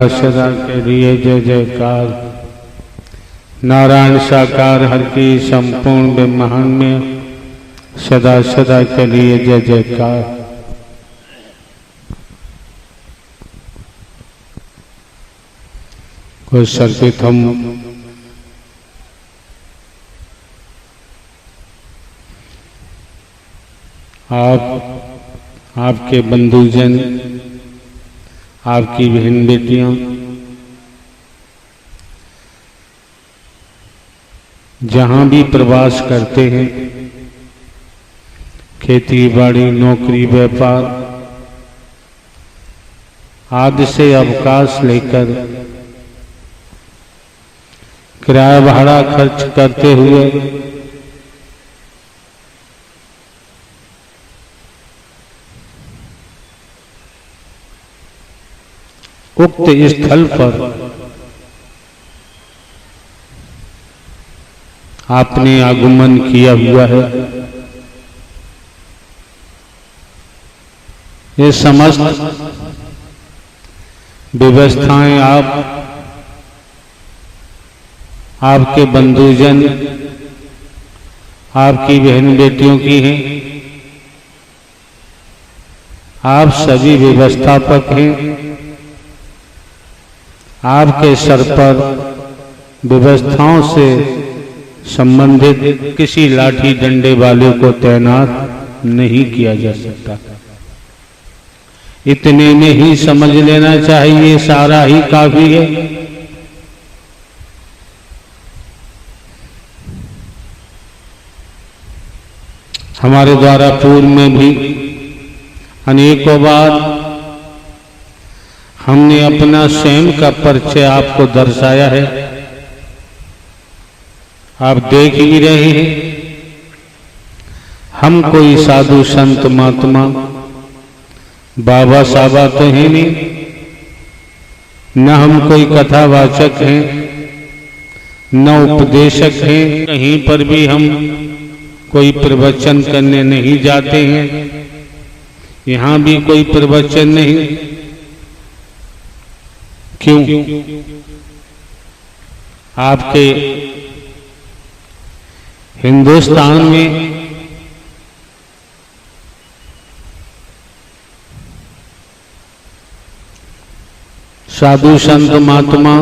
सदा के लिए जय जयकार। नारायण साकार हर की संपूर्ण ब्रह्मांड सदा सदा के लिए जय जयकार। कोई सर्पित हम आपके बंधुजन, आपकी बहन बेटियां जहां भी प्रवास करते हैं, खेती बाड़ी नौकरी व्यापार आदि से अवकाश लेकर किराया भाड़ा खर्च करते हुए उक्त स्थल पर आपने आगमन किया हुआ है। ये समस्त व्यवस्थाएं आपके बंधुजन, आपकी बहन बेटियों की हैं। आप सभी व्यवस्थापक हैं। आपके सर पर व्यवस्थाओं से संबंधित किसी लाठी डंडे वाले को तैनात नहीं किया जा सकता। इतने में ही समझ लेना चाहिए, सारा ही काफी है। हमारे द्वारा पूर्व में भी अनेकों बार हमने अपना स्वयं का परिचय आपको दर्शाया है। आप देख ही रहे हैं। हम कोई साधु संत महात्मा बाबा साबा तो हैं नहीं, न हम कोई कथावाचक हैं, न उपदेशक हैं। कहीं पर भी हम कोई प्रवचन करने नहीं जाते हैं। यहाँ भी कोई प्रवचन नहीं। क्यों? आपके हिंदुस्तान में साधु संत महात्मा,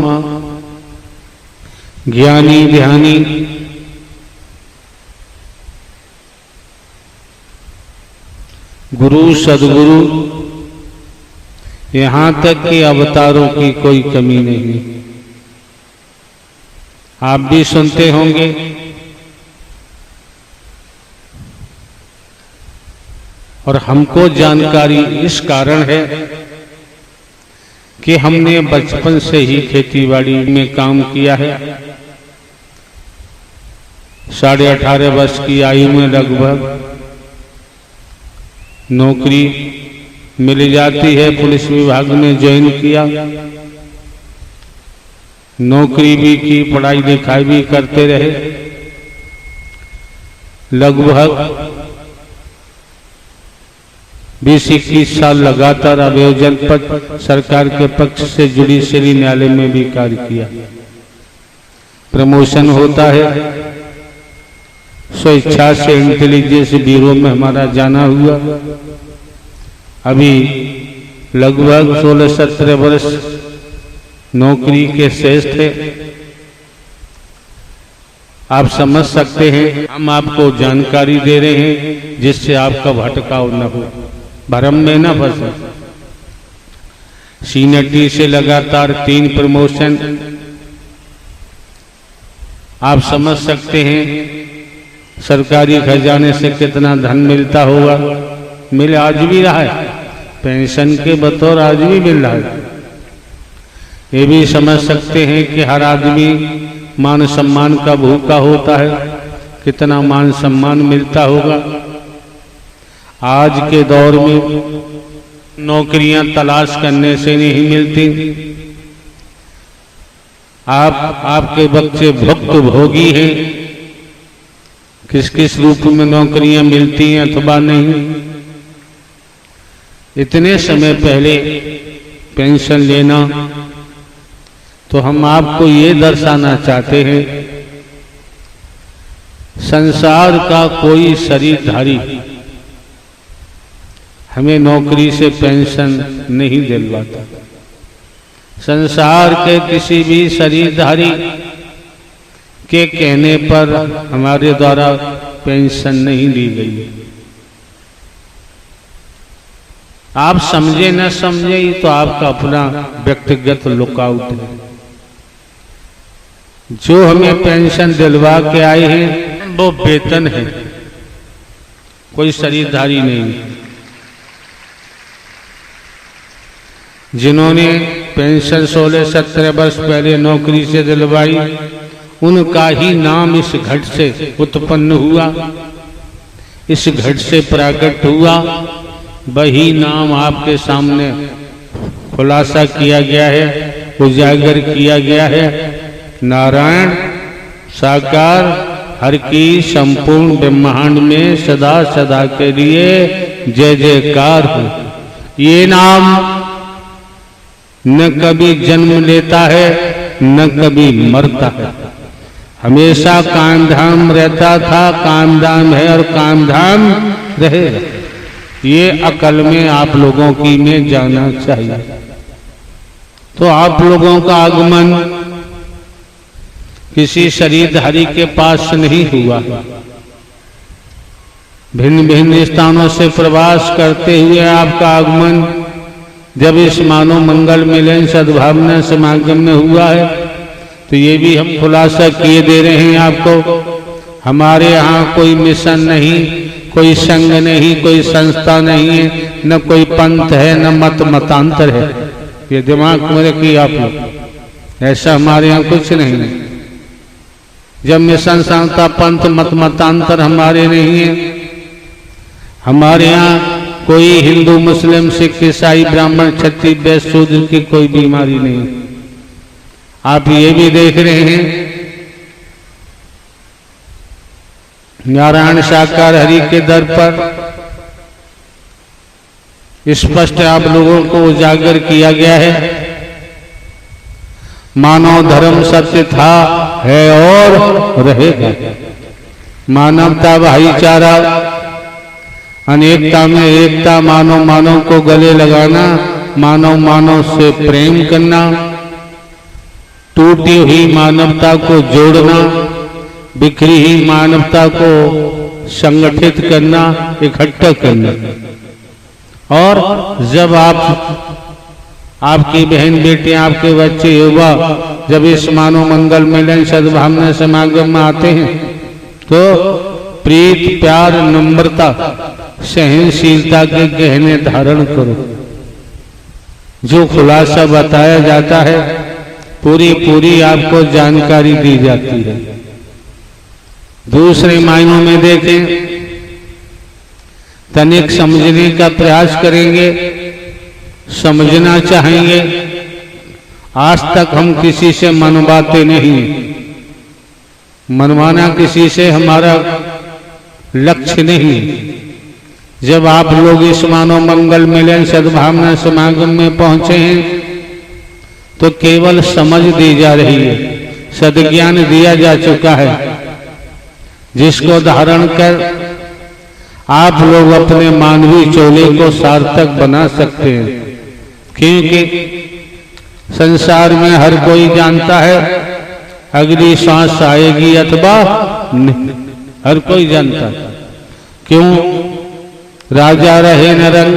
ज्ञानी ध्यानी गुरु सदगुरु, यहां तक कि अवतारों की कोई कमी नहीं। आप भी सुनते होंगे। और हमको जानकारी इस कारण है कि हमने बचपन से ही खेतीबाड़ी में काम किया है। 18.5 वर्ष की आयु में लगभग नौकरी मिल जाती है। पुलिस विभाग में ज्वाइन किया, नौकरी भी की, पढ़ाई लिखाई भी करते रहे। लगभग 20-21 साल लगातार अभियोजन पद सरकार के पक्ष से जुडिशरी न्यायालय में भी कार्य किया। प्रमोशन होता है, स्वेच्छा से इंटेलिजेंस ब्यूरो में हमारा जाना हुआ। अभी लगभग 16-17 वर्ष नौकरी के शेष थे। आप समझ सकते हैं, हम आपको जानकारी दे रहे हैं जिससे आपका भटकाव न हो, भ्रम में न फंसे। सीनियर टी से लगातार 3 प्रमोशन। आप समझ सकते हैं सरकारी खजाने से कितना धन मिलता होगा। मिले, आज भी रहा है, पेंशन के बतौर आज भी मिल रहा है। ये भी समझ सकते हैं कि हर आदमी मान सम्मान का भूखा होता है। कितना मान सम्मान मिलता होगा। आज के दौर में नौकरियां तलाश करने से नहीं मिलती। आपके बच्चे भुक्त भोगी हैं। किस किस रूप में नौकरियां मिलती हैं अथवा नहीं। इतने समय पहले पेंशन लेना तो हम आपको ये दर्शाना चाहते हैं, संसार का कोई शरीरधारी हमें नौकरी से पेंशन नहीं दिलवाता। संसार के किसी भी शरीरधारी के कहने पर हमारे द्वारा पेंशन नहीं दी गई। आप समझे न समझे ये तो आपका अपना व्यक्तिगत लुकआउट है। जो हमें पेंशन दिलवा के आए हैं वो वेतन है, कोई शरीरधारी नहीं। जिन्होंने पेंशन 16-17 वर्ष पहले नौकरी से दिलवाई, उनका ही नाम इस घट से उत्पन्न हुआ, इस घट से प्रकट हुआ। वही नाम आपके सामने खुलासा किया गया है, उजागर किया गया है। नारायण साकार हर की संपूर्ण ब्रह्मांड में सदा सदा के लिए जय जयकार हो। ये नाम न कभी जन्म लेता है न कभी मरता है, हमेशा कामधाम रहता था, कामधाम है और कामधाम रहेगा। ये अकल में आप लोगों की में जाना चाहिए। तो आप लोगों का आगमन किसी शरीरधारी के पास नहीं हुआ, भिन्न भिन्न स्थानों से प्रवास करते हुए आपका आगमन जब इस मानव मंगल मिलन सद्भावना समागम में हुआ है, तो ये भी हम खुलासा किए दे रहे हैं आपको। हमारे यहाँ कोई मिशन नहीं, कोई संघ नहीं, कोई संस्था नहीं है, न कोई पंथ है, न मत मतांतर है। ये दिमाग में रखिए आप लोग, ऐसा हमारे यहाँ कुछ नहीं है। जब मिशन संस्था पंथ मत मतांतर हमारे नहीं है। हमारे यहाँ कोई हिंदू मुस्लिम सिख ईसाई ब्राह्मण क्षत्रिय वैश्य शूद्र की कोई बीमारी नहीं। आप ये भी देख रहे हैं, नारायण साकार हरि के दर पर स्पष्ट आप लोगों को उजागर किया गया है। मानव धर्म सत्य था, है और रहेगा। मानवता भाईचारा, अनेकता में एकता, मानव मानव को गले लगाना, मानव मानव से प्रेम करना, टूटी हुई मानवता को जोड़ना, बिखरी हुई मानवता को संगठित करना, इकट्ठा करना। और जब आपकी बहन बेटियां, आपके बच्चे युवा जब इस मानव मंगल मिलन सद्भावना समागम में आते हैं, तो प्रीत प्यार नम्रता सहनशीलता के गहने धारण करो। जो खुलासा बताया जाता है पूरी पूरी आपको जानकारी दी जाती है। दूसरे मायनों में देखें, तनिक समझने का प्रयास करेंगे, समझना चाहेंगे। आज तक हम किसी से मनवाते नहीं, मनवाना किसी से हमारा लक्ष्य नहीं। जब आप लोग इस मानव मंगल मिलन सद्भावना समागम में पहुंचे हैं, तो केवल समझ दी जा रही है, सद्ज्ञान दिया जा चुका है, जिसको धारण कर आप लोग अपने मानवीय चोले को सार्थक बना सकते हैं। क्योंकि संसार में हर कोई जानता है अगली सांस आएगी अथवा नहीं, हर कोई जानता है। क्यों? राजा रहे न रंग,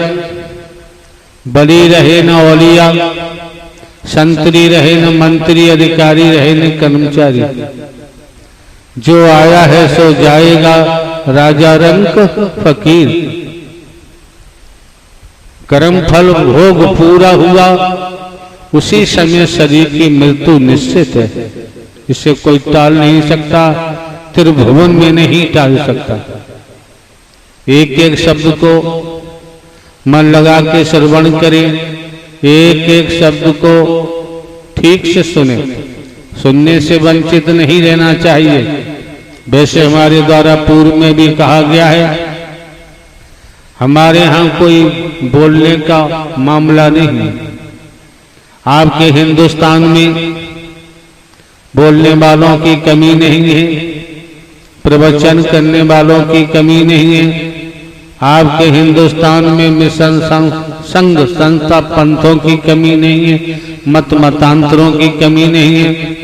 बली रहे न औलिया, संतरी रहे न मंत्री, अधिकारी रहे न कर्मचारी। जो आया है सो जाएगा, राजा रंग फकीर। कर्म फल भोग पूरा हुआ, उसी समय शरीर की मृत्यु निश्चित है। इसे कोई टाल नहीं सकता, त्रिभुवन में नहीं टाल सकता। एक एक शब्द को मन लगा के श्रवण करें, एक एक शब्द को ठीक से सुने, सुनने से वंचित नहीं रहना चाहिए। वैसे हमारे द्वारा पूर्व में भी कहा गया है, हमारे यहाँ कोई बोलने का मामला नहीं। आपके हिंदुस्तान में बोलने वालों की कमी नहीं है, प्रवचन करने वालों की कमी नहीं है। आपके हिंदुस्तान में मिशन संघ संस्था पंथों की कमी नहीं है, मत मतांतरों की कमी नहीं है।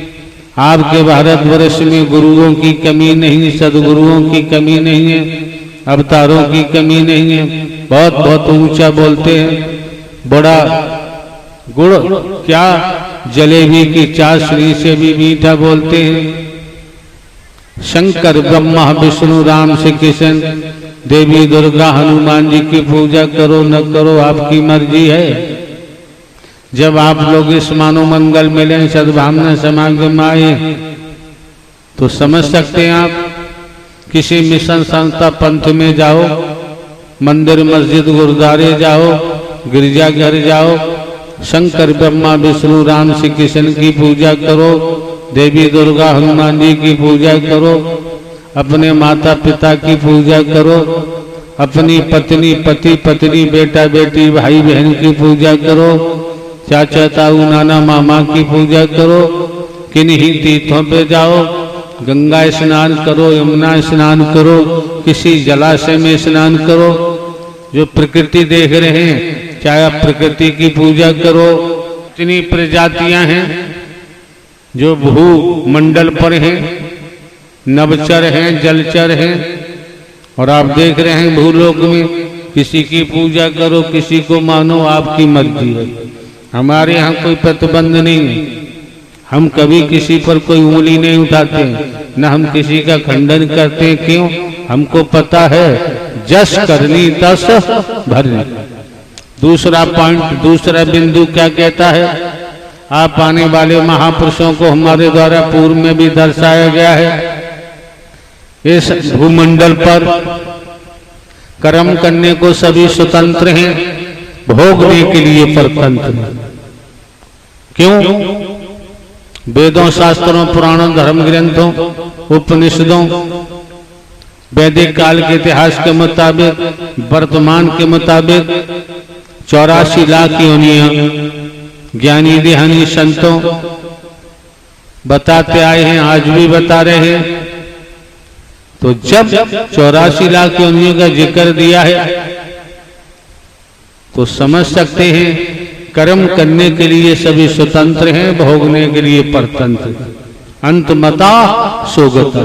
आपके भारतवर्ष में गुरुओं की कमी नहीं, सदगुरुओं की कमी नहीं है, अवतारों की कमी नहीं है। बहुत बहुत ऊंचा बोलते हैं, बड़ा गुड़ क्या जलेबी की चाशनी से भी मीठा बोलते हैं। शंकर ब्रह्मा विष्णु राम श्री कृष्ण देवी दुर्गा हनुमान जी की पूजा करो न करो आपकी मर्जी है। जब आप लोग इस मानव मंगल मिले सद्भावना समागम में आए तो समझ सकते हैं आप। किसी मिशन संस्था पंथ में जाओ, मंदिर मस्जिद गुरुद्वारे जाओ, गिरजाघर जाओ, शंकर ब्रह्मा विष्णु राम श्री कृष्ण की पूजा करो, देवी दुर्गा हनुमान जी की पूजा करो, अपने माता पिता की पूजा करो, अपनी पत्नी पति पत्नी बेटा बेटी भाई बहन की पूजा करो, चाचा ताऊ नाना मामा की पूजा करो। किन्हीं तीर्थों पे जाओ, गंगा स्नान करो, यमुना स्नान करो, किसी जलाशय में स्नान करो। जो प्रकृति देख रहे हैं, चाहे आप प्रकृति की पूजा करो। इतनी प्रजातियां हैं जो भूमंडल पर हैं, नवचर हैं, जलचर हैं, और आप देख रहे हैं भूलोक में किसी की पूजा करो, किसी को मानो, आपकी मर्जी है। हमारे यहाँ कोई प्रतिबंध नहीं है, हम कभी किसी पर कोई उंगली नहीं उठाते, न हम किसी का खंडन करते हैं। क्यों? हमको पता है जस करनी तस भरनी। दूसरा पॉइंट, दूसरा बिंदु क्या कहता है? आप आने वाले महापुरुषों को हमारे द्वारा पूर्व में भी दर्शाया गया है। इस भूमंडल पर कर्म करने को सभी स्वतंत्र हैं, भोगने के लिए परतंत्र हैं। क्यों? वेदों शास्त्रों पुराणों धर्म ग्रंथों उपनिषदों वैदिक काल के इतिहास के मुताबिक, वर्तमान के मुताबिक 84 लाख योनियां ज्ञानी देहानी संतों बताते आए हैं, आज भी बता रहे हैं। तो जब 84 लाख योनियों का जिक्र दिया है तो समझ सकते हैं कर्म करने के लिए सभी स्वतंत्र हैं, भोगने के लिए परतंत्र। अंतमता सोगता,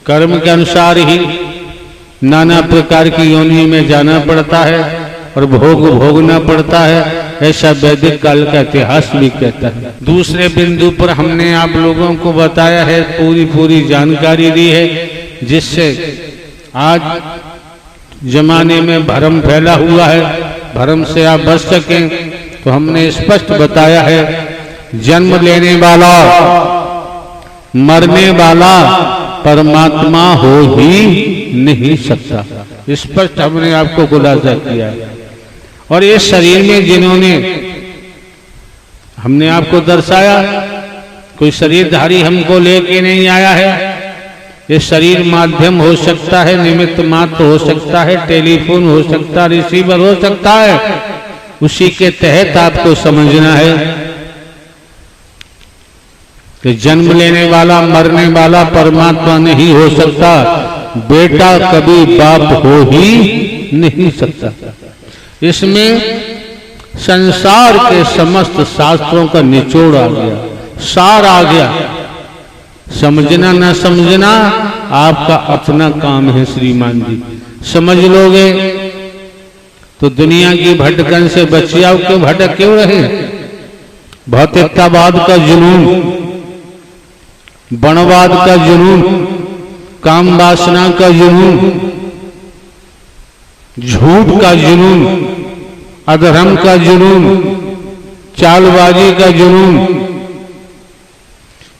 कर्म के अनुसार ही नाना प्रकार की योनि में जाना पड़ता है और भोग भोगना पड़ता है, ऐसा वैदिक काल का इतिहास भी कहता है। दूसरे बिंदु पर हमने आप लोगों को बताया है, पूरी जानकारी दी है, जिससे आज जमाने में भ्रम फैला हुआ है, भ्रम से आप बच सकें। तो हमने स्पष्ट बताया है, जन्म लेने वाला मरने वाला परमात्मा हो ही नहीं सकता। स्पष्ट हमने आपको खुलासा किया है। और इस शरीर में जिन्होंने हमने आपको दर्शाया, कोई शरीरधारी हमको लेके नहीं आया है। ये शरीर माध्यम हो सकता है, निमित्त मात्र हो सकता है, टेलीफोन हो सकता है, रिसीवर हो सकता है। उसी के तहत आपको समझना है कि जन्म लेने वाला मरने वाला परमात्मा नहीं हो सकता, बेटा कभी बाप हो ही नहीं सकता। इसमें संसार के समस्त शास्त्रों का निचोड़ आ गया, सार आ गया। समझना न समझना आपका अपना काम है श्रीमान जी। समझ लोगे तो दुनिया की भटकन से बच जाओ। क्यों भटक क्यों रहे? भौतिकतावाद का जुनून, वनवाद का जुनून, काम वासना का जुनून, झूठ का जुनून, अधर्म का जुनून, चालबाजी का जुनून,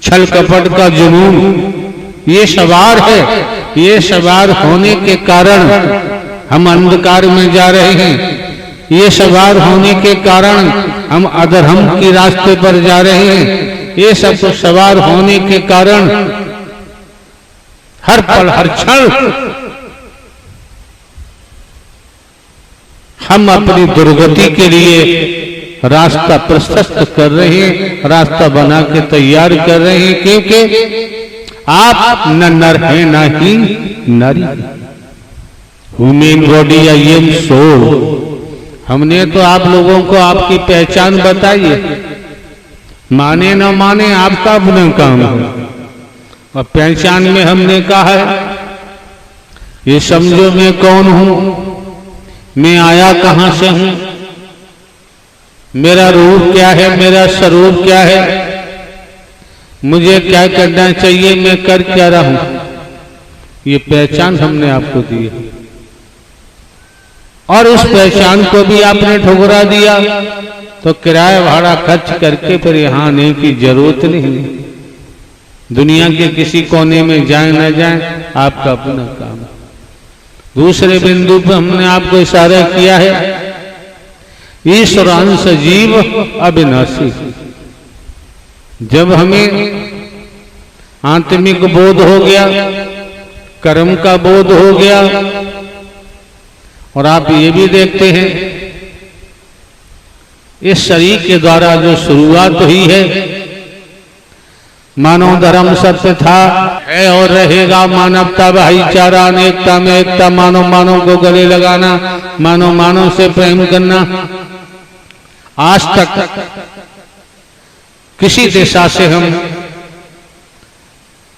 छल कपट का जुनून, ये सवार है। ये सवार होने के कारण हम अंधकार में जा रहे हैं। ये सवार होने के कारण हम अधर्म के रास्ते पर जा रहे हैं। ये सब सवार होने के कारण हर पल हर क्षण हम अपनी दुर्गति के लिए रास्ता प्रशस्त कर रहे हैं, रास्ता बना के तैयार कर रहे हैं, क्योंकि आप न नर हैं न ही नारी। ह्यूमन बॉडी या ये सोल। हमने तो आप लोगों को आपकी पहचान बताई है, माने न माने आपका अपना काम है। और पहचान में हमने कहा है ये समझो मैं कौन हूं, मैं आया कहां से हूं, मेरा रूप क्या है, मेरा स्वरूप क्या है, मुझे क्या करना चाहिए, मैं कर क्या रहा हूं। ये पहचान हमने आपको दी है और उस पहचान को भी आपने ठुकरा दिया तो किराया भाड़ा खर्च करके फिर यहां आने की जरूरत नहीं। दुनिया के किसी कोने में जाए न जाए, आपका अपना काम। दूसरे बिंदु पर हमने आपको इशारा किया है ईश्वरांश जीव अविनाशी। जब हमें आत्मिक बोध हो गया, कर्म का बोध हो गया, और आप ये भी देखते हैं इस शरीर के द्वारा जो शुरुआत हुई है, मानव धर्म सत्य था, है और रहेगा, मानवता भाईचारा, अनेकता में एकता, मानव मानव को गले लगाना, मानव मानव से प्रेम करना। आज तक किसी दिशा से हम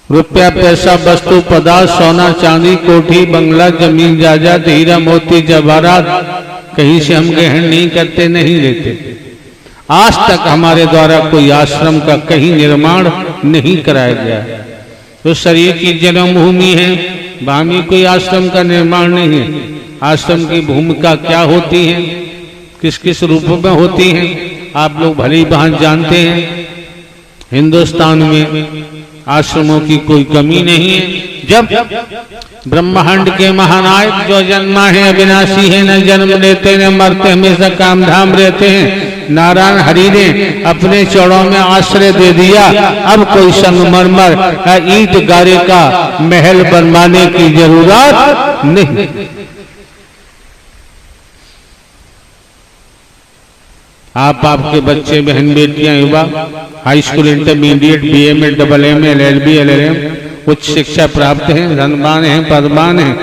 रुपया पैसा वस्तु पदार्थ सोना चांदी कोठी बंगला जमीन जायदाद हीरा मोती जवाहरात कहीं से हम ग्रहण नहीं करते, नहीं लेते। आज तक हमारे द्वारा कोई आश्रम का कहीं निर्माण नहीं कराया गया। तो शरीर की जन्मभूमि है, वहां भी कोई आश्रम का निर्माण नहीं है। आश्रम की भूमिका क्या होती है, किस किस रूप में होती है, आप लोग भले ही वहां जानते हैं। हिंदुस्तान में आश्रमों की कोई कमी नहीं है। जब ब्रह्मांड के महानायक जो जन्मा है अविनाशी है, न जन्म लेते न मरते, हमेशा काम धाम रहते हैं, नारायण हरि ने अपने चरणों में आश्रय दे दिया। अब कोई संगमरमर या ईंट गारे का महल बनवाने की जरूरत नहीं। आप आपके बच्चे बहन बेटियां युवा हाई स्कूल इंटरमीडिएट बीए में डबल एम एलएलबी एलएलएम उच्च शिक्षा प्राप्त हैं, धनवान हैं, पदवान हैं।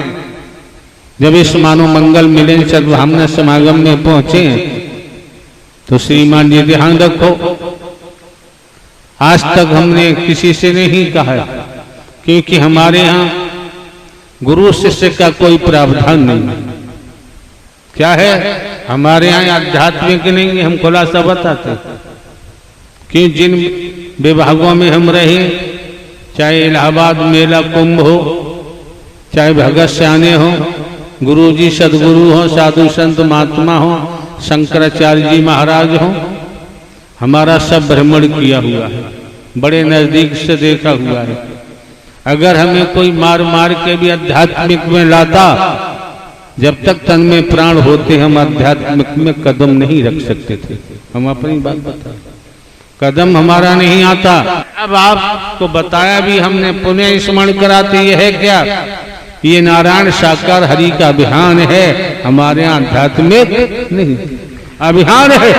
जब इस मानव मंगल मिलन सद्भावना समागम में पहुंचे तो श्रीमान जी ध्यान रखो, आज तक हमने किसी से नहीं कहा क्योंकि हमारे यहाँ गुरु शिष्य का कोई प्रावधान नहीं। क्या है हमारे यहाँ आध्यात्मिक नहीं, हम खुलासा बताते कि जिन विभागों में हम रहे, चाहे इलाहाबाद मेला कुंभ हो, चाहे भगत सियाने हो, गुरु जी सदगुरु हो, साधु संत महात्मा हो, शंकराचार्य जी महाराज हो, हमारा सब भ्रमण किया हुआ है, बड़े नजदीक से देखा हुआ है। अगर हमें कोई मार मार के भी आध्यात्मिक में लाता, जब तक तन में प्राण होते हम आध्यात्मिक में कदम नहीं रख सकते थे। हम अपनी बात बता, कदम हमारा नहीं आता। अब आपको बताया भी हमने, पुनः स्मरण कराते ये है क्या, ये नारायण साकार हरि का अभियान है, हमारे यहाँ आध्यात्मिक नहीं अभियान है।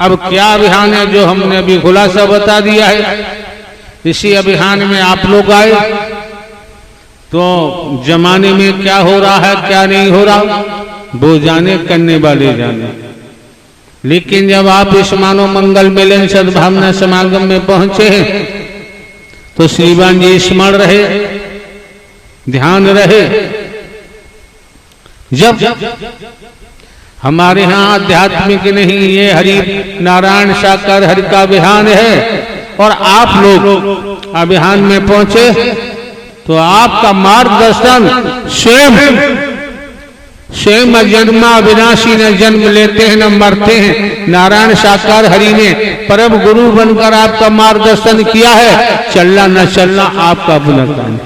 अब क्या अभियान है जो हमने अभी खुलासा बता दिया है। इसी अभियान में आप लोग आए तो जमाने में क्या हो रहा है क्या नहीं हो रहा वो जाने, करने वाले जाने। लेकिन जब आप इस मानव मंगल मिलन सद्भावना समागम में पहुंचे हैं तो श्रीमान जी स्मरण रहे, ध्यान रहे। जब हमारे यहाँ आध्यात्मिक नहीं, ये हरि नारायण साकार हरि का अभियान है और आप लोग अभियान में पहुंचे तो आपका मार्गदर्शन स्वयं जन्मा अविनाशी न जन्म लेते हैं न मरते हैं, नारायण साकार हरि ने परम गुरु बनकर आपका मार्गदर्शन किया है। चलना न चलना आपका अपना काम,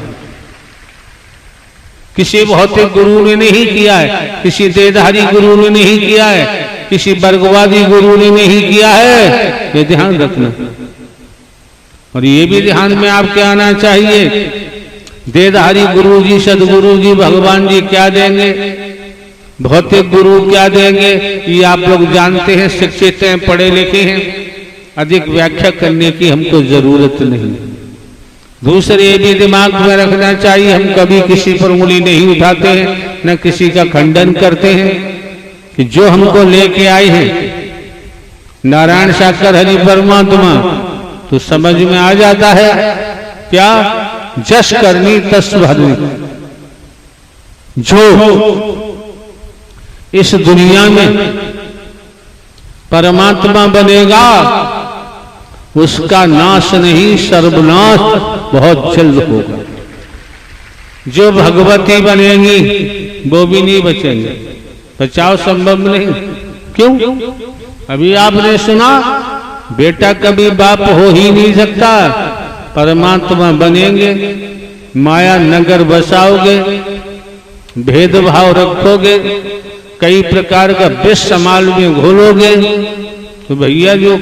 किसी भौतिक गुरु ने नहीं किया है, किसी देहधारी गुरु ने नहीं किया है, किसी वर्गवादी गुरु ने नहीं किया है। ये ध्यान रखना और ये भी ध्यान में आपके आना चाहिए। देहधारी गुरु जी सदगुरु जी भगवान जी क्या देंगे, भौतिक गुरु क्या देंगे ये आप लोग जानते हैं, शिक्षित हैं, पढ़े लिखे हैं, अधिक व्याख्या करने की हमको जरूरत नहीं। दूसरे ये भी दिमाग में रखना चाहिए, हम कभी किसी पर उंगली नहीं उठाते हैं, न किसी का खंडन करते हैं, कि जो हमको लेके आए हैं नारायण साकर हरि परमात्मा, तो समझ में आ जाता है क्या, जस करनी तस भरनी। जो इस दुनिया में परमात्मा बनेगा उसका नाश नहीं, सर्वनाश बहुत जल्द होगा। जो भगवती बनेंगी वो भी नहीं बचेंगे, बचाव संभव नहीं। क्यों? अभी आपने सुना, बेटा कभी बाप हो ही नहीं सकता। परमात्मा बनेंगे, माया नगर बसाओगे, भेदभाव रखोगे, कई प्रकार का विष समाल में घोलोगे, तो भैया जो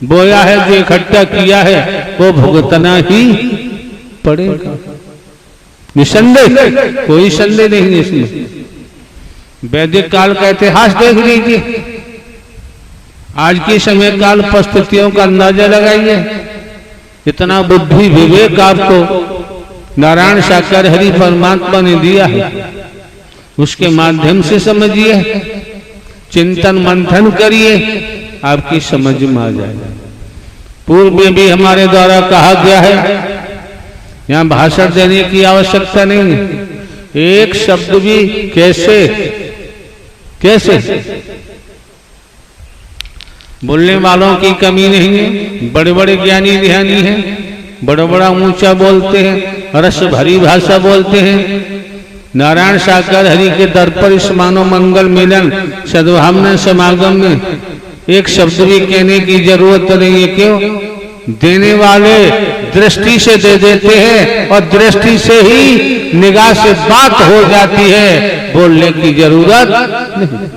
बोया है, जो इकट्ठा किया है, वो भुगतना ही पड़ेगा। निसंदेह, कोई संदेह नहीं इसमें। वैदिक काल का इतिहास देख लीजिए, आज की समय काल परिस्थितियों का अंदाजा लगाइए। इतना बुद्धि विवेक आपको नारायण साकार हरि परमात्मा ने दिया है, उसके माध्यम से समझिए, चिंतन मंथन करिए, आपकी समझ में आ जाएगा। पूर्व में भी हमारे द्वारा कहा गया है, यहाँ भाषण देने की आवश्यकता नहीं है, एक शब्द भी कैसे बोलने वालों की कमी नहीं है। बड़े बड़े ज्ञानी ध्यानी हैं, बड़ा बड़ा ऊंचा बोलते हैं, रस भरी भाषा बोलते हैं। नारायण साकार हरि के दर पर इस मानव मंगल मिलन सद्भावना समागम में एक शब्द भी कहने की जरूरत नहीं है। क्यों? देने वाले दृष्टि से दे देते हैं और दृष्टि से ही निगाह से बात हो जाती है, बोलने की जरूरत नहीं।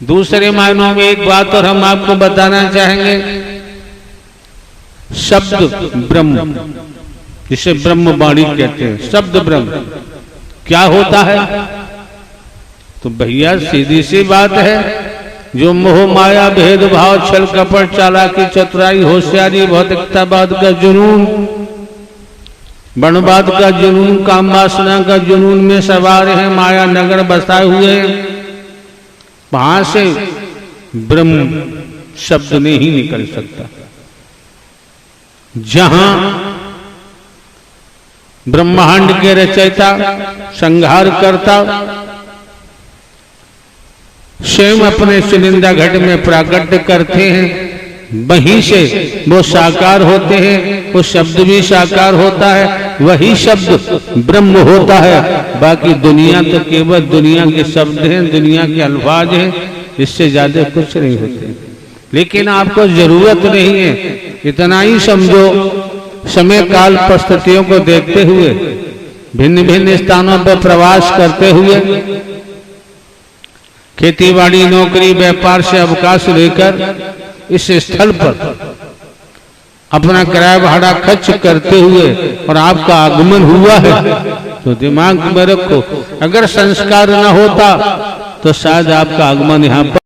दूसरे मायनों में एक बात और हम आपको बताना चाहेंगे, शब्द ब्रह्म, जिसे ब्रह्म वाणी कहते हैं, शब्द ब्रह्म क्या होता है? तो भैया सीधी सी बात है, जो मोह माया भेदभाव छल कपट चालाकी चतुराई होशियारी भौतिकतावाद का जुनून, वर्णवाद का जुनून, काम वासना का जुनून में सवार है, माया नगर बसाए हुए हैं, वहां से ब्रह्म शब्द नहीं निकल सकता। जहां ब्रह्मांड के रचयिता संहार करता स्वयं अपने चुनिंदा घट में प्राकट्य करते हैं, वहीं से वो साकार होते हैं, वो शब्द भी साकार होता है, वही शब्द ब्रह्म होता है। बाकी दुनिया तो केवल दुनिया के शब्द हैं, दुनिया के अल्फाज हैं, इससे ज्यादा कुछ नहीं होते। लेकिन आपको जरूरत नहीं है, इतना ही समझो, समय काल परिस्थितियों को देखते हुए, भिन्न भिन्न स्थानों पर प्रवास करते हुए, खेतीबाड़ी नौकरी व्यापार से अवकाश लेकर इस स्थल पर अपना किराया भाड़ा खर्च करते हुए और आपका आगमन हुआ है, तो दिमाग में रखो, अगर संस्कार न होता तो शायद आपका आगमन यहाँ पर